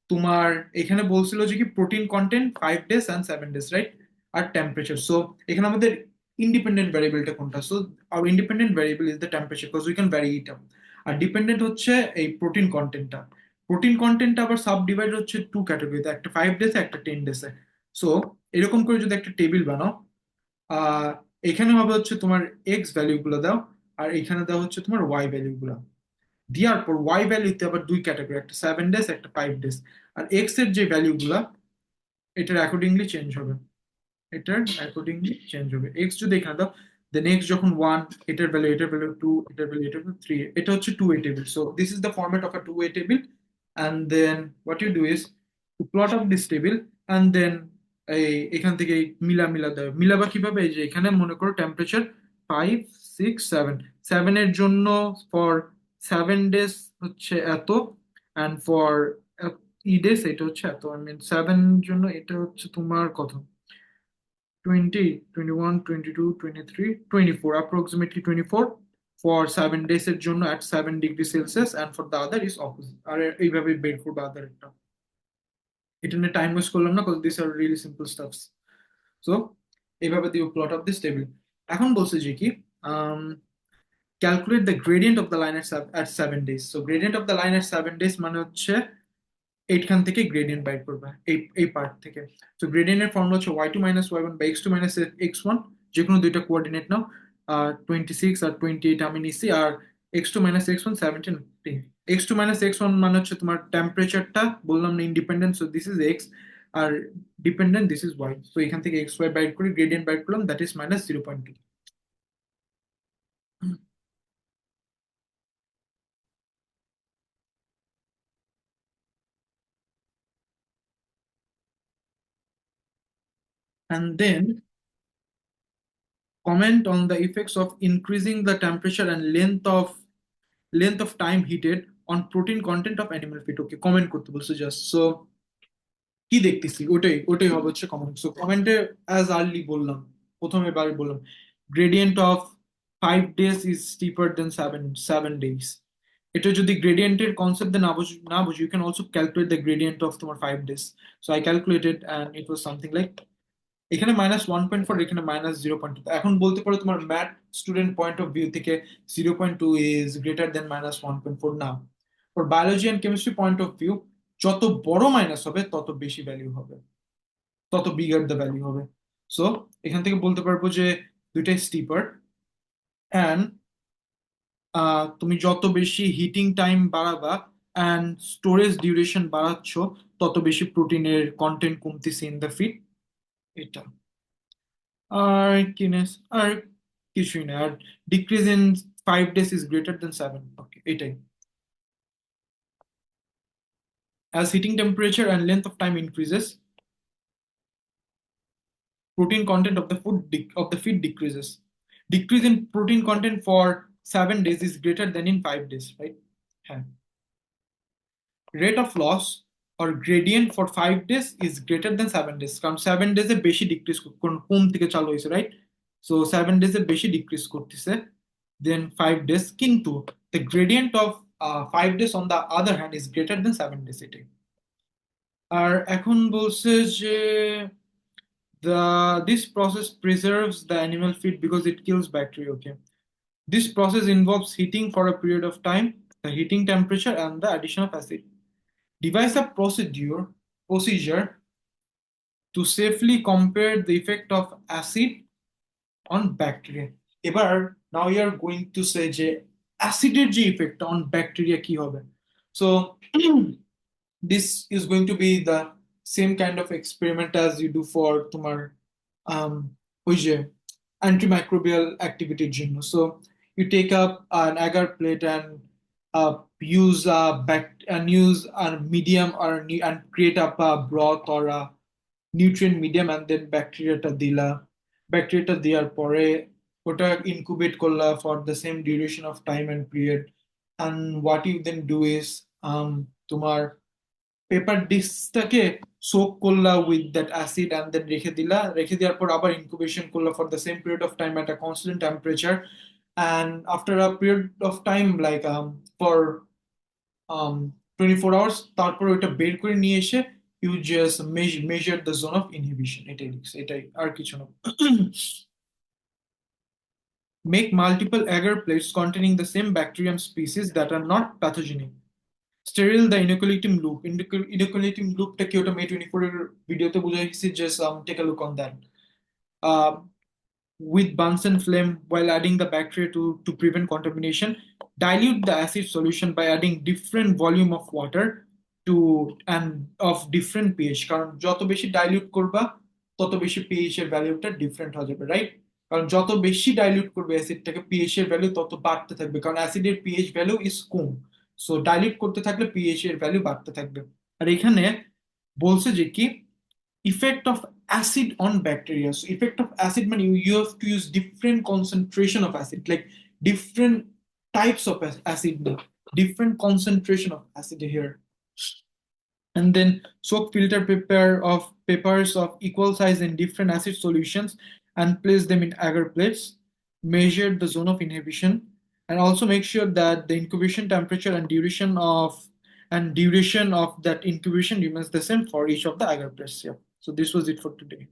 তোমার এখানে বলছিল যে কি protein content 5 days and 7 days, right, আর টেম্পারেচার। সো এখানে আমাদের ইন্ডিপেন্ডেন্ট ভ্যারিয়েবলটা কোনটা, সো আর independent variable is the temperature because we can vary it up. আর ডিপেন্ডেন্ট হচ্ছে এই প্রোটিন কন্টেন্টটা। প্রোটিন কন্টেন্টটা আবার সাব ডিভাইড হচ্ছে টু ক্যাটাগরিতে, একটা 5 days একটা 10 days। সো এরকম করে যদি একটা টেবিল বানাও, আহ এখানে হবে হচ্ছে তোমার এক্স ভ্যালু গুলো দাও, আর এখানে দেওয়া হচ্ছে তোমার ওয়াই ভ্যালু গুলো। দেওয়ার পর ওয়াই ভ্যালুতে আবার দুই ক্যাটাগরি, একটা 7 days একটা 5 days। আর এক্স এর যে ভ্যালু গুলা এটার অ্যাকর্ডিংলি চেঞ্জ হবে, এটার অ্যাকর্ডিংলি চেঞ্জ হবে। এক্স যদি এখানে দাও, দেন এক্স যখন 1, এটার ভ্যালু 2, এটার ভ্যালু 3। এটা হচ্ছে two way table. So this is the format of a two way table. And then what you do is to plot up this table, and then এই এখান থেকে মিলা দেবে। মিলাবা কিভাবে, এই যে এখানে মনে করো টেম্পারেচার 5, 6, 7, 7 এর জন্য ফর 7 days হচ্ছে এত, অ্যান্ড ফর ই ডেস এটা হচ্ছে এত, আই মিন 7 জন্য এটা হচ্ছে তোমার কত, 20, 21, 22, 23, 24, approximately 24 for 7 days এর জন্য at 7 degrees Celsius, and for the other is opposite। আর এইভাবে বের করবে other একটা। এটা নিয়ে টাইম ওয়েস্ট করলাম না, because these are really simple stuffs। so এইভাবে দিয়ে প্লট অফ দিস টেবিল। এখন বলছে যে কি, calculate the gradient of the line at 7 days। so gradient of the line at 7 days মানে হচ্ছে এইখান থেকে গ্রেডিয়েন্ট বাইর করবে, এই পার্ট থেকে। তো গ্রেডিয়েন্টের ফর্মুলা হচ্ছে y2 - y1 বা x2 - x1, যে কোনো দুইটা কোঅর্ডিনেট নাও। 26 আর 28 আমি নিছি, আর x2 - x1 17। x2 - x1 মানে হচ্ছে তোমার টেম্পারেচারটা বললাম না independent, so this is x, আর ডিপেন্ডেন্ট দিস ইজ ওয়াই। তো এখান থেকে এক্স ওয়াই বাইর করে গ্রেডিয়েন্ট বাইর করলাম, that is -0.2। And then comment on the effects of increasing the temperature and length of time heated on protein content of animal feed। Okay, comment করতে বলছে just. So কি দেখতেছি ওটাই ওটাই হবে হচ্ছে কমেন্ট। সো কমেন্টে অ্যাজ আর্লি বললাম, প্রথমে বার বললাম gradient of 5 days is steeper than 7 days। এটা যদি গ্রেডিয়েন্টের কনসেপ্ট না বুঝি, you can also calculate the gradient of তোমার 5 days। So I calculated and it was something like, এখানে -1.4, এখানে -0.2। এখন বলতে পারো তোমার math student point of view থেকে 0.2 ইজ গ্রেটার দেন -1.4 না। For biology and chemistry point of view, যত বড় মাইনাস হবে তত বেশি ভ্যালু হবে, তত বিগার দ্য ভ্যালু হবে। সো এখান থেকে বলতে পারবো যে দুইটাই স্টিপার, অ্যান্ড তুমি যত বেশি হিটিং টাইম বাড়াবা অ্যান্ড স্টোরেজ ডিউরেশন বাড়াচ্ছ, তত বেশি প্রোটিনের কন্টেন্ট কমতেছে ইন দ্য ফিড। এটা আর কিনেস আর কিছুই না। আর decrease in 5 days is greater than 7। Okay, এটাই। As heating temperature and length of time increases, protein content of the of the feed decreases. Decrease in protein content for 7 days is greater than in 5 days, right? হ্যাঁ। Rate of loss or gradient for 5 days is greater than 7 days, কারণ 7 days এ বেশি decrease কম থেকে চালু হয়েছে, right? So 7 days এ বেশি decrease করতেছে দেন 5 days, কিন্তু the gradient of 5 days on the other hand is greater than 7 days, এটাই। আর এখন বলছে যে this process preserves the animal feed because it kills bacteria. Okay, this process involves heating for a period of time, the heating temperature, and the addition of acid. Devise a procedure to safely compare the effect of acid on bacteria. এবার now you are going to say যে অ্যাসিডের যে effect on bacteria কি হবে। So this is going to be the same kind of experiment as you do for তোমার ওই যে antimicrobial activity জন্য। So you take up an agar plate and use a medium and create up a broth or a nutrient medium and then ব্যাকটেরিয়াটা দেওয়ার পরে ওটা incubate করলা for the same duration of time and period, and what you then do is তোমার paper ডিস্কটাকে soak করলা with that acid and then রেখে দেওয়ার পর আবার ইনকুবেশন করলা for the same period of time at a constant temperature, and after a period of time like for 24 hours তারপর ওটা বের করে নিয়ে এসে you just measure the zone of inhibition, এটাই আর কিছু না। Make multiple agar plates containing the same bacterium species that are not pathogenic. Sterile the inoculum loop. Inoculum loop টা কি ওটা May 24 এর ভিডিওতে বুঝাইছি, just take a look on that. With Bunsen flame while adding the bacteria to prevent contamination. Dilute the acid solution by adding different volume of water to and of different pH, কারণ যত বেশি dilute করবা তত বেশি pH এর ভ্যালুটা different হয়ে যাবে, রাইট? কারণ যত বেশি ডাইলিউট করবে অ্যাসিডটাকে pH এর ভ্যালু তত বাড়তে থাকবে, কারণ অ্যাসিডের pH value is com, so dilute করতে থাকলে pH এর ভ্যালু বাড়তে থাকবে। আর এখানে বলছে যে কি effect of acid on bacteria. So effect of acid means you have to use different concentration of acid, like different types of acid, different concentration of acid here. And then soak filter papers of equal size in different acid solutions and place them in agar plates. Measure the zone of inhibition and also make sure that the incubation temperature and duration of that incubation remains the same for each of the agar plates. Yeah. So this was it for today.